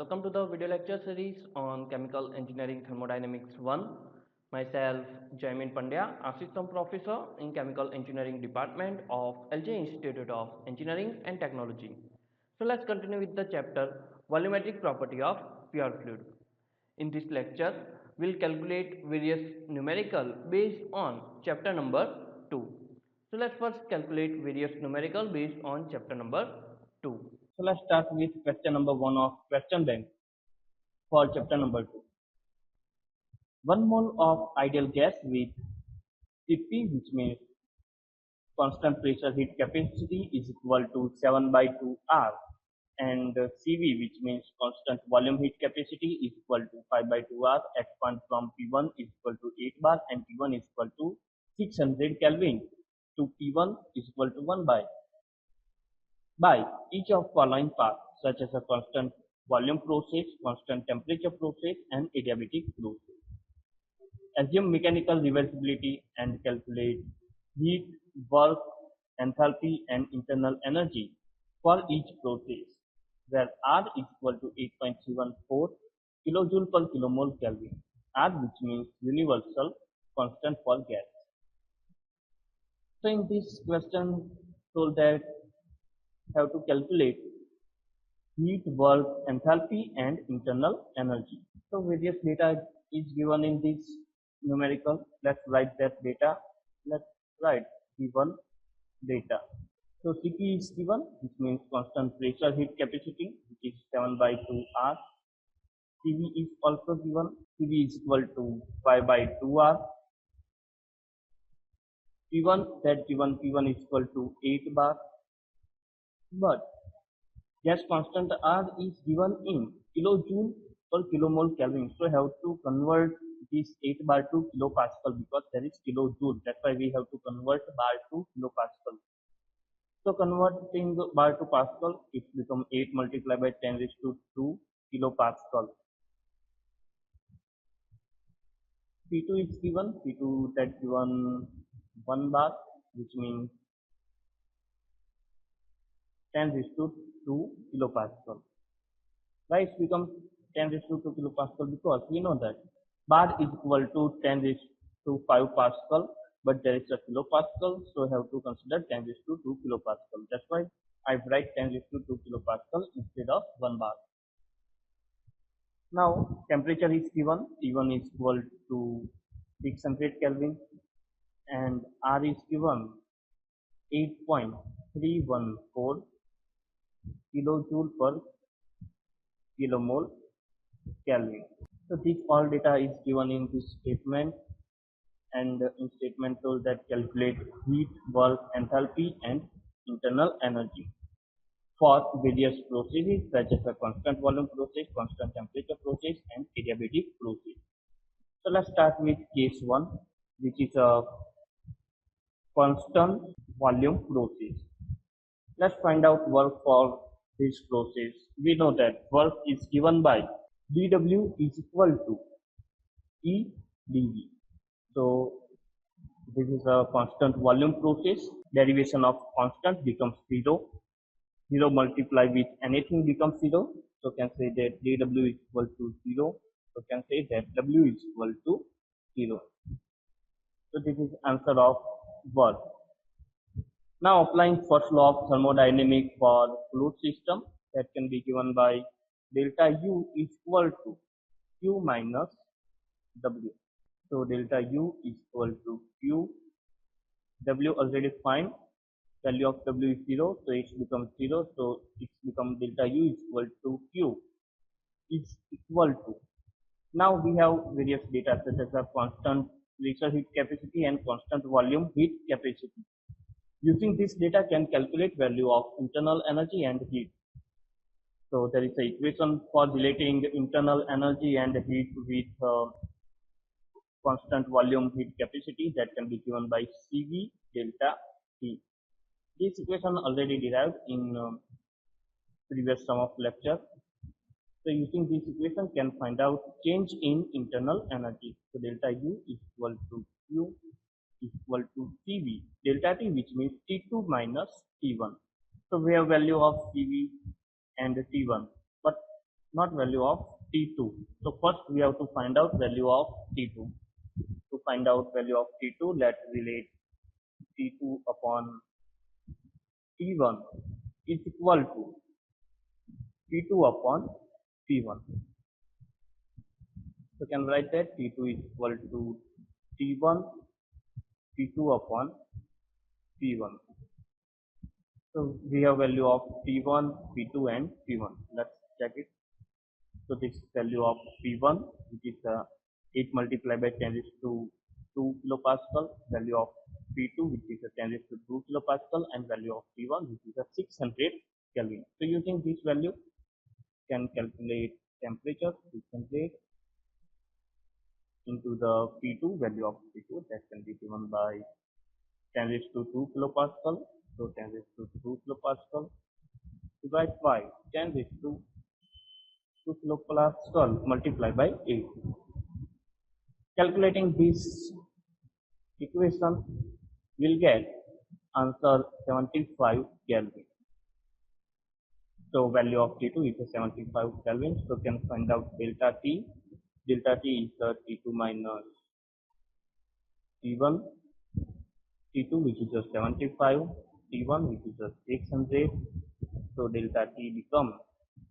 Welcome to the video lecture series on Chemical Engineering Thermodynamics 1. Myself, Jaimin Pandya, Assistant Professor in Chemical Engineering Department of LJIET Institute of Engineering and Technology. So let's continue with the chapter Volumetric Property of Pure Fluid. In this lecture, we'll calculate various numerical based on chapter number 2. So let's first calculate various numerical based on chapter number 2. So let's start with question number 1 of question bank for chapter number 2. 1 mole of ideal gas with Cp, which means constant pressure heat capacity, is equal to 7 by 2 R, and Cv, which means constant volume heat capacity, is equal to 5 by 2 R at point from P1 is equal to 8 bar and P1 is equal to 600 Kelvin to P1 is equal to 1 by each of following paths, such as a constant volume process, constant temperature process, and adiabatic process. Assume mechanical reversibility and calculate heat, work, enthalpy, and internal energy for each process, where R is equal to 8.74 kilojoule per kilomole Kelvin, R which means universal constant for gas. So in this question, told that have to calculate heat, work, enthalpy, and internal energy. So various data is given in this numerical. Let's write that data. Let's write given data. So Cp is given, which means constant pressure heat capacity, which is 7 by 2 R. Cv is also given. Cv is equal to 5 by 2 R. P1, that given P1 is equal to 8 bar. But gas constant R is given in kilojoule per kilomole Kelvin. So have to convert this 8 bar to kilopascal because there is kilojoule. That's why we have to convert bar to kilopascal. So converting bar to pascal, it becomes 8 multiplied by 10 raised to 2 kilopascal. P2 is given. P2 that given 1 bar, which means 10 raised to 2 kilopascal. Why it becomes 10 raised to 2 kilopascal? Because we know that bar is equal to 10 raised to 5 pascal, but there is a kilopascal, so I have to consider 10 raised to 2 kilopascal. That's why I write 10 raised to 2 kilopascal instead of 1 bar. Now temperature is given. T1 is equal to 600 Kelvin and R is given 8.314 kilojoule per kilomole Kelvin. So this all data is given in this statement, and in statement told that calculate heat, work, enthalpy, and internal energy for various processes such as a constant volume process, constant temperature process, and adiabatic process. So let's start with case 1, which is a constant volume process. Let's find out work for this process. We know that work is given by dW is equal to E dV. So this is a constant volume process. Derivation of constant becomes 0. 0 multiplied with anything becomes 0. So can say that dW is equal to 0. So can say that W is equal to 0. So this is answer of work. Now applying first law of thermodynamics for fluid system, that can be given by delta U is equal to Q minus W. So delta U is equal to Q. W already find. Value of W is 0, so it becomes 0. So it becomes delta U is equal to Q is equal to. Now we have various data such as a constant pressure heat capacity and constant volume heat capacity. Using this data can calculate value of internal energy and heat. So there is an equation for relating internal energy and heat with constant volume heat capacity, that can be given by Cv delta T. This equation already derived in previous sum of lecture. So using this equation can find out change in internal energy. So delta U is equal to Q is equal to Cv delta T, which means T2 minus T1. So we have value of Cv and T1, but not value of T2. So first we have to find out value of T2. To find out value of T2, let's relate T2 upon T1 is equal to T2 upon T1. So can write that T2 is equal to T1 T2 upon T1. So we have value of T1, P2 and P1. Let's check it. So this value of P1, which is 8 multiplied by 10 raised to 2 kilopascal, value of P2, which is 10 raised to 2 kilopascal, and value of P1, which is 600 Kelvin. So using this value, can calculate temperature 600 into the P2, value of P2, that can be given by 10 raised to 2 kilopascal. So 10 raised to 2 kilopascal divided by 10 raised to 2 kilopascal multiplied by 8. Calculating this equation will get answer 75 Kelvin. So value of T2 is 75 Kelvin. So can find out delta T. Delta T is T2 minus T1. T2 which is 75. T1 which is 600. So delta T becomes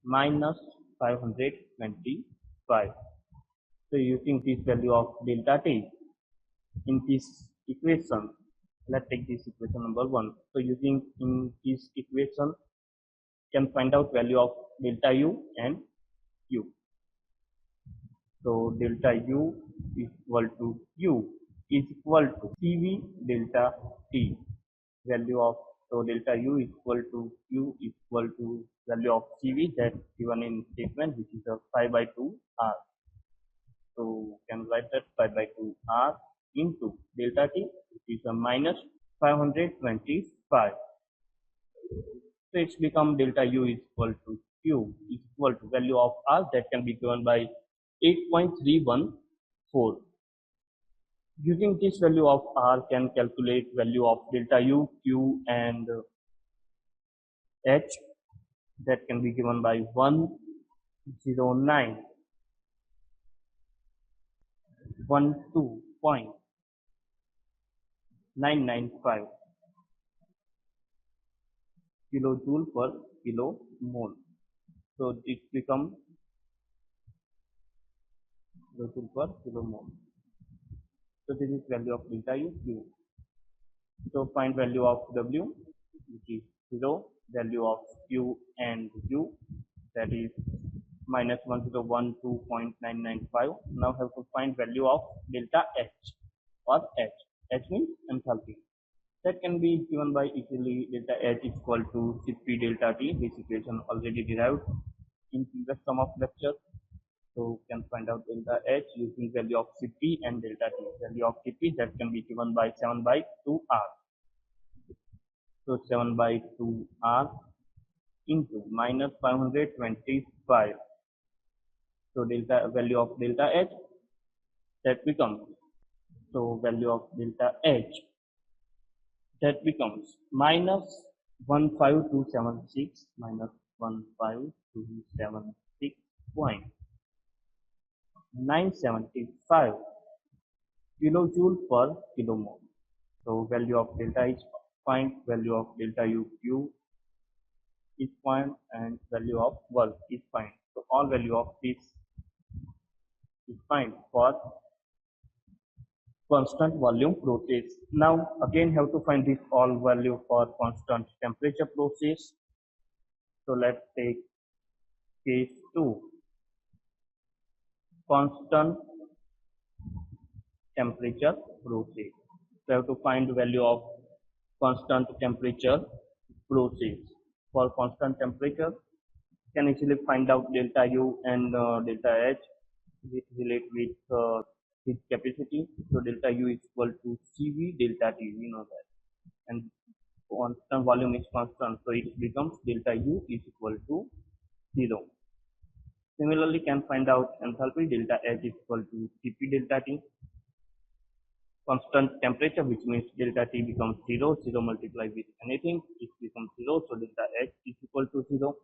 minus 525. So using this value of delta T in this equation, let's take this equation number 1. So using in this equation, can find out value of delta U and U. So delta U is equal to U is equal to CV delta T. Value of, so delta U is equal to U is equal to value of CV that given in statement, which is a 5 by 2 R. So can write that 5 by 2 R into delta T, which is a minus 525. So it's become delta U is equal to Q is equal to value of R that can be given by 8.314. Using this value of R, can calculate value of delta U, Q and H that can be given by 109.995 kilojoule per kilomole. So it becomes kilojoule per kilomole. So this is value of delta U, Q. So find value of W, which is 0, value of Q and U, that is minus 1012.995. Now have to find value of delta H or H. H means enthalpy. That can be given by easily delta H is equal to Cp delta T. This equation already derived in previous sum of lecture. So can find out delta H using value of Cp and delta T. Value of Cp that can be given by 7 by 2 R. So 7 by 2 R into minus 525. So delta value of delta H that becomes, so value of delta H that becomes minus 15276 minus 15276.975 kilojoule per kilomole. So value of delta H find, value of delta U Q is find, and value of work is find. So all value of this is find for constant volume process. Now again have to find this all value for constant temperature process. So let's take case 2, constant temperature process. So have to find value of constant temperature process. For constant temperature, can easily find out delta U and delta H, which relate with heat capacity. So delta U is equal to CV delta T, we know that, and constant volume is constant, so it becomes delta U is equal to 0. Similarly, can find out enthalpy, delta H is equal to Cp delta T. Constant temperature, which means delta T becomes 0 multiplied with anything, it becomes 0, so delta H is equal to 0.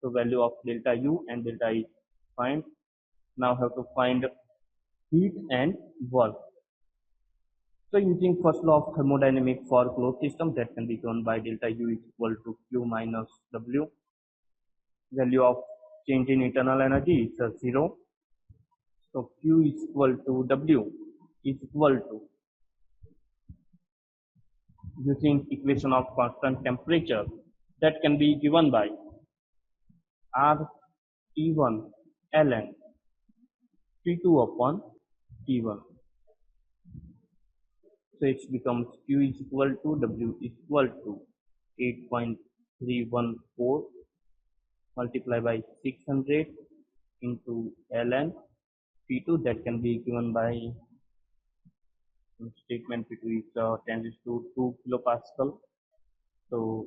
So So value of delta U and delta is find. Now have to find heat and work. So using first law of thermodynamics for closed system, that can be given by delta U is equal to Q minus W. Value of change in internal energy is 0. So Q is equal to W is equal to, using equation of constant temperature, that can be given by R T1 ln T2 upon T1. So it becomes Q is equal to W is equal to 8.314 multiplied by 600 into ln P2, that can be given by statement P2 is 10 raised to 2 kilopascal. So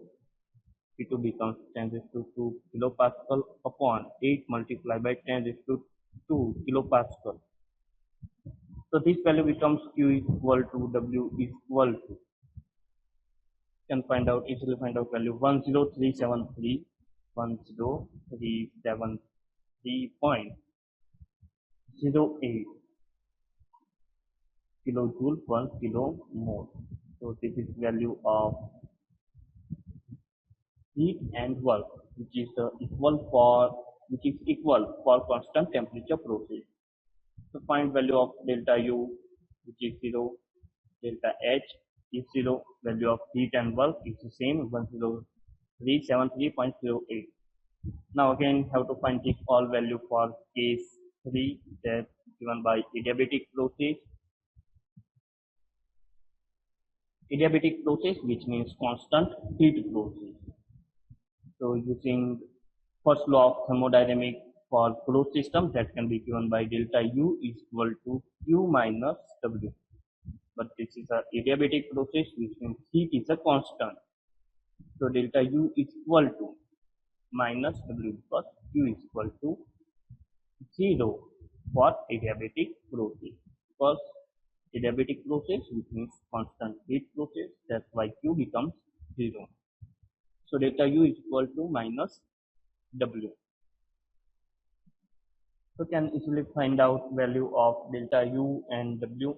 P2 becomes 10 raised to 2 kilopascal upon 8 multiplied by 10 raised to 2 kilopascal. So this value becomes Q is equal to W is equal to, can find out, easily find out value 10373 10373.08 kilojoule per kilomole. So this is value of heat and work, which is equal for constant temperature process. So find value of delta U, which is 0, delta H is 0, value of heat and work is the same, 10373.08. Now again have to find this all value for case 3, that given by adiabatic process. Adiabatic process, which means constant heat process. So using first law of thermodynamics for closed system, that can be given by delta U is equal to Q minus W. But this is a adiabatic process, which means heat is a constant. So delta U is equal to minus W, because Q is equal to 0 for adiabatic process. Because adiabatic process, which means constant heat process, that's why Q becomes 0. So delta U is equal to minus W. So can easily find out value of delta U and W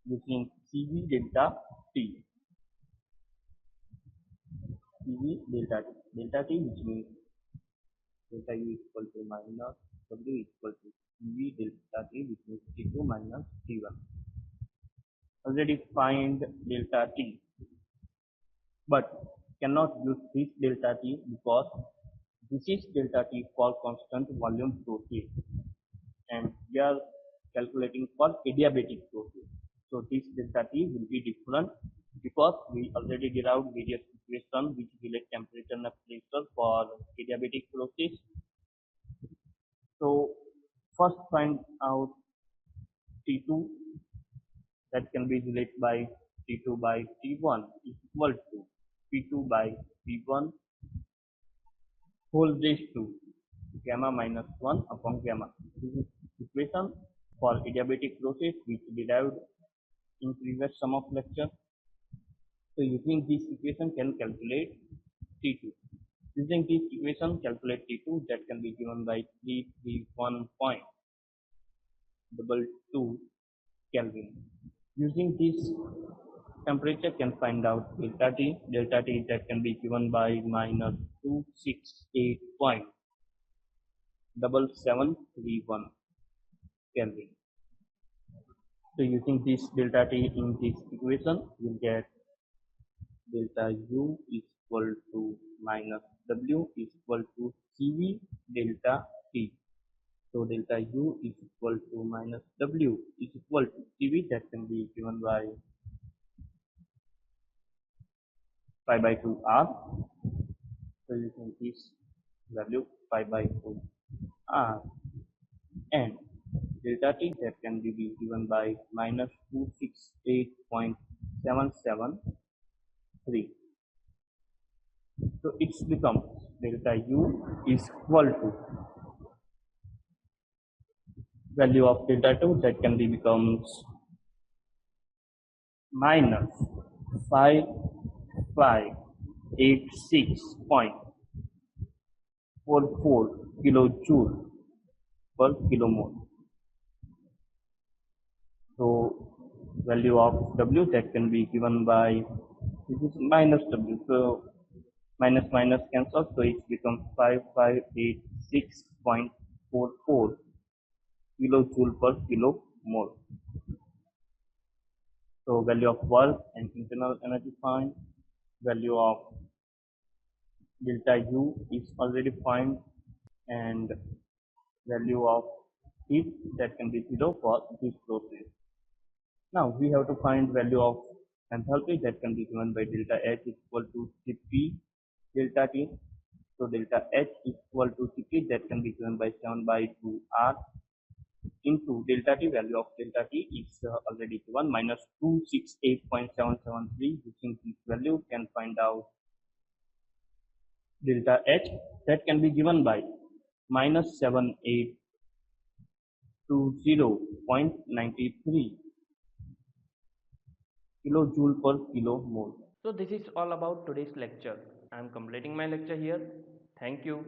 using CV delta T. CV delta T. Delta T, which means delta U is equal to minus W is equal to CV delta T, which means T2 minus T1. Already find delta T, but cannot use this delta T because this is delta T for constant volume process, and we are calculating for adiabatic process. So this delta T will be different because we already derived various equations which relate temperature and pressure for adiabatic process. So first find out T2, that can be related by T2 by T1 is equal to P2 by P1 whole raised to gamma minus 1 upon gamma. This is equation for adiabatic process which derived in previous sum of lecture. So using this equation can calculate T2. Using this equation calculate T2, that can be given by 331.22 Kelvin. Using this temperature can find out delta T. Delta T, that can be given by minus 268.7731 Kelvin. So using this delta T in this equation, you'll get delta U is equal to minus W is equal to CV delta T. So delta U is equal to minus W is equal to CV, that can be given by pi by 2 R. So using this value pi by 2 R, and delta T, that can be given by minus 268.773. So it becomes delta U is equal to value of delta 2, that can be becomes minus 5586 kilojoule per kilomole. So value of W that can be given by, this is minus W. So minus minus cancels, so it becomes 5586.44 kilojoule per kilomole. So value of work and internal energy find. Value of delta U is already found, and value of heat that can be 0 for this process. Now we have to find value of enthalpy that can be given by delta H is equal to Cp delta T. So delta H is equal to Cp that can be given by 7 by 2 R into delta T. Value of delta T is already given, minus 268.773. Using this value can find out delta H that can be given by minus 7820.93 kilojoule per kilomole. So this is all about today's lecture. I am completing my lecture here. Thank you.